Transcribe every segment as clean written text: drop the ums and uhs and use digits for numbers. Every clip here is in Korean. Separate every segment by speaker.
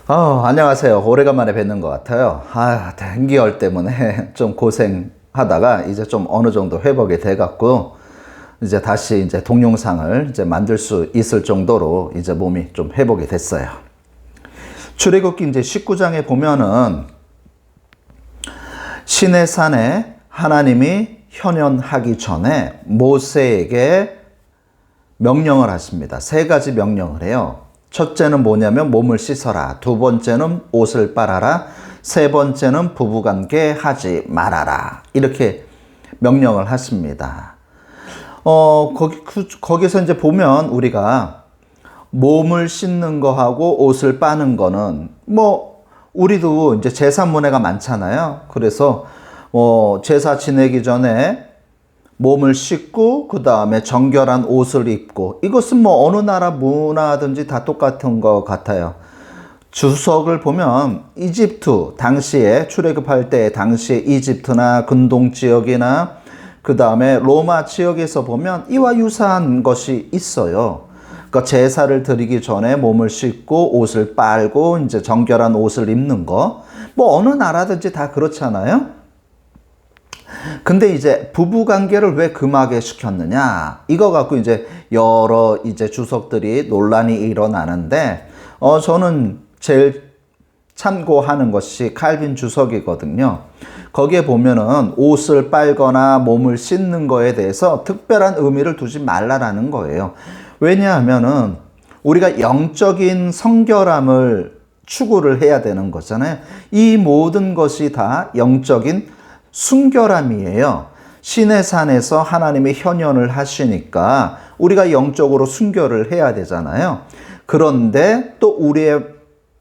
Speaker 1: 안녕하세요. 오래간만에 뵙는 것 같아요. dengue 때문에 좀 고생하다가 이제 좀 어느 정도 회복이 돼갖고 이제 다시 이제 동영상을 이제 만들 수 있을 정도로 이제 몸이 좀 회복이 됐어요. 출애굽기 이제 19장에 보면은 시내산에 하나님이 현현하기 전에 모세에게 명령을 하십니다. 세 가지 명령을 해요. 첫째는 뭐냐면 몸을 씻어라. 두 번째는 옷을 빨아라. 세 번째는 부부관계 하지 말아라. 이렇게 명령을 하십니다. 거기서 이제 보면 우리가 몸을 씻는 거하고 옷을 빠는 거는 우리도 이제 제사문회가 많잖아요. 그래서 제사 지내기 전에 몸을 씻고 그 다음에 정결한 옷을 입고, 이것은 어느 나라 문화든지 다 똑같은 것 같아요. 주석을 보면 이집트 당시에 출애굽할 때 당시에 이집트나 근동 지역이나 그 다음에 로마 지역에서 보면 이와 유사한 것이 있어요. 그러니까 제사를 드리기 전에 몸을 씻고 옷을 빨고 이제 정결한 옷을 입는 거, 어느 나라든지 다 그렇잖아요. 근데 이제 부부 관계를 왜 금하게 시켰느냐? 이거 갖고 이제 여러 이제 주석들이 논란이 일어나는데, 저는 제일 참고하는 것이 칼빈 주석이거든요. 거기에 보면은 옷을 빨거나 몸을 씻는 거에 대해서 특별한 의미를 두지 말라라는 거예요. 왜냐하면은 우리가 영적인 성결함을 추구를 해야 되는 거잖아요. 이 모든 것이 다 영적인 순결함이에요. 시내산에서 하나님이 현현을 하시니까 우리가 영적으로 순결을 해야 되잖아요. 그런데 또 우리의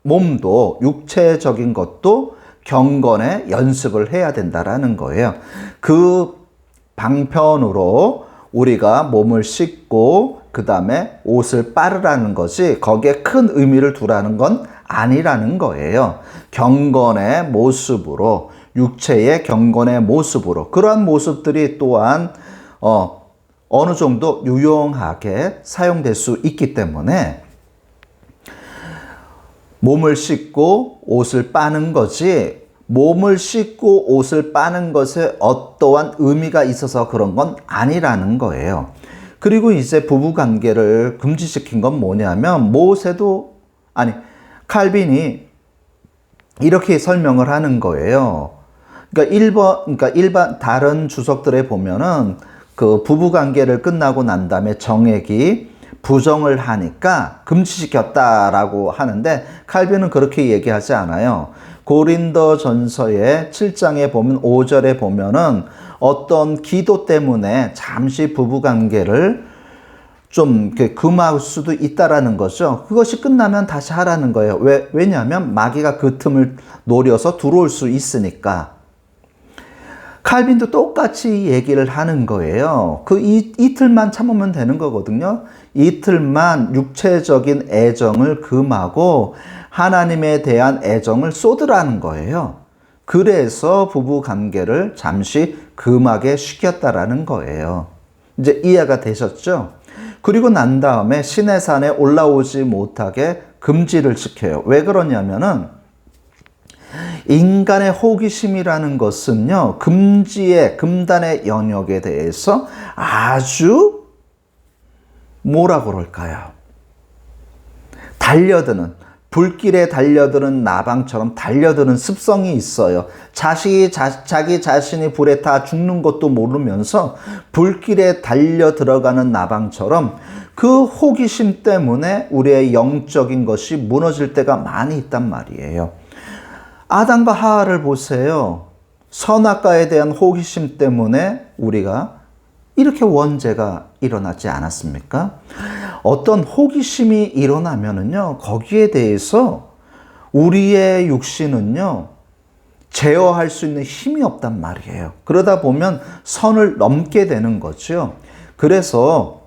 Speaker 1: 몸도 육체적인 것도 경건의 연습을 해야 된다라는 거예요. 그 방편으로 우리가 몸을 씻고 그 다음에 옷을 빨으라는 것이 거기에 큰 의미를 두라는 건 아니라는 거예요. 경건의 모습으로, 육체의 경건의 모습으로, 그러한 모습들이 또한 어느 정도 유용하게 사용될 수 있기 때문에 몸을 씻고 옷을 빠는 거지, 몸을 씻고 옷을 빠는 것에 어떠한 의미가 있어서 그런 건 아니라는 거예요. 그리고 이제 부부관계를 금지시킨 건 뭐냐면 칼빈이 이렇게 설명을 하는 거예요. 그러니까 일반 다른 주석들에 보면은 그 부부 관계를 끝나고 난 다음에 정액이 부정을 하니까 금지시켰다라고 하는데, 칼빈은 그렇게 얘기하지 않아요. 고린도전서의 7장에 보면 5절에 보면은 어떤 기도 때문에 잠시 부부 관계를 좀 금할 수도 있다라는 거죠. 그것이 끝나면 다시 하라는 거예요. 왜냐하면 마귀가 그 틈을 노려서 들어올 수 있으니까. 칼빈도 똑같이 얘기를 하는 거예요. 이틀만 참으면 되는 거거든요. 이틀만 육체적인 애정을 금하고 하나님에 대한 애정을 쏟으라는 거예요. 그래서 부부 관계를 잠시 금하게 시켰다라는 거예요. 이제 이해가 되셨죠? 그리고 난 다음에 시내산에 올라오지 못하게 금지를 시켜요. 왜 그러냐면은 인간의 호기심이라는 것은요, 금단의 영역에 대해서 아주 뭐라 그럴까요? 불길에 달려드는 나방처럼 달려드는 습성이 있어요. 자기 자신이 불에 타 죽는 것도 모르면서 불길에 달려 들어가는 나방처럼 그 호기심 때문에 우리의 영적인 것이 무너질 때가 많이 있단 말이에요. 아담과 하와를 보세요. 선악과에 대한 호기심 때문에 우리가 이렇게 원죄가 일어나지 않았습니까? 어떤 호기심이 일어나면은요, 거기에 대해서 우리의 육신은요, 제어할 수 있는 힘이 없단 말이에요. 그러다 보면 선을 넘게 되는 거죠. 그래서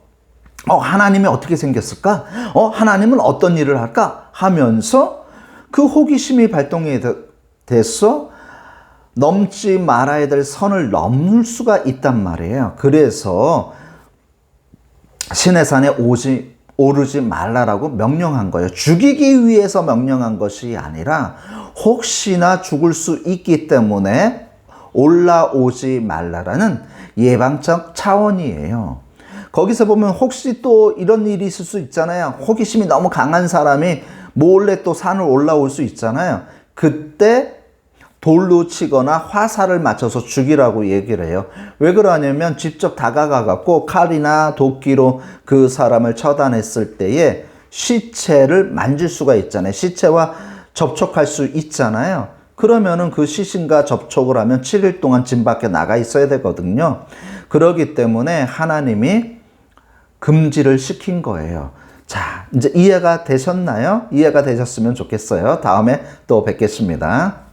Speaker 1: 하나님이 어떻게 생겼을까? 하나님은 어떤 일을 할까? 하면서 그 호기심이 발동이 돼서 넘지 말아야 될 선을 넘을 수가 있단 말이에요. 그래서 시내산에 오르지 말라라고 명령한 거예요. 죽이기 위해서 명령한 것이 아니라 혹시나 죽을 수 있기 때문에 올라오지 말라라는 예방적 차원이에요. 거기서 보면 혹시 또 이런 일이 있을 수 있잖아요. 호기심이 너무 강한 사람이 몰래 또 산을 올라올 수 있잖아요. 그때 돌로 치거나 화살을 맞춰서 죽이라고 얘기를 해요. 왜 그러냐면 직접 다가가 갖고 칼이나 도끼로 그 사람을 처단했을 때에 시체를 만질 수가 있잖아요. 시체와 접촉할 수 있잖아요. 그러면은 그 시신과 접촉을 하면 7일 동안 집 밖에 나가 있어야 되거든요. 그렇기 때문에 하나님이 금지를 시킨 거예요. 자, 이제 이해가 되셨나요? 이해가 되셨으면 좋겠어요. 다음에 또 뵙겠습니다.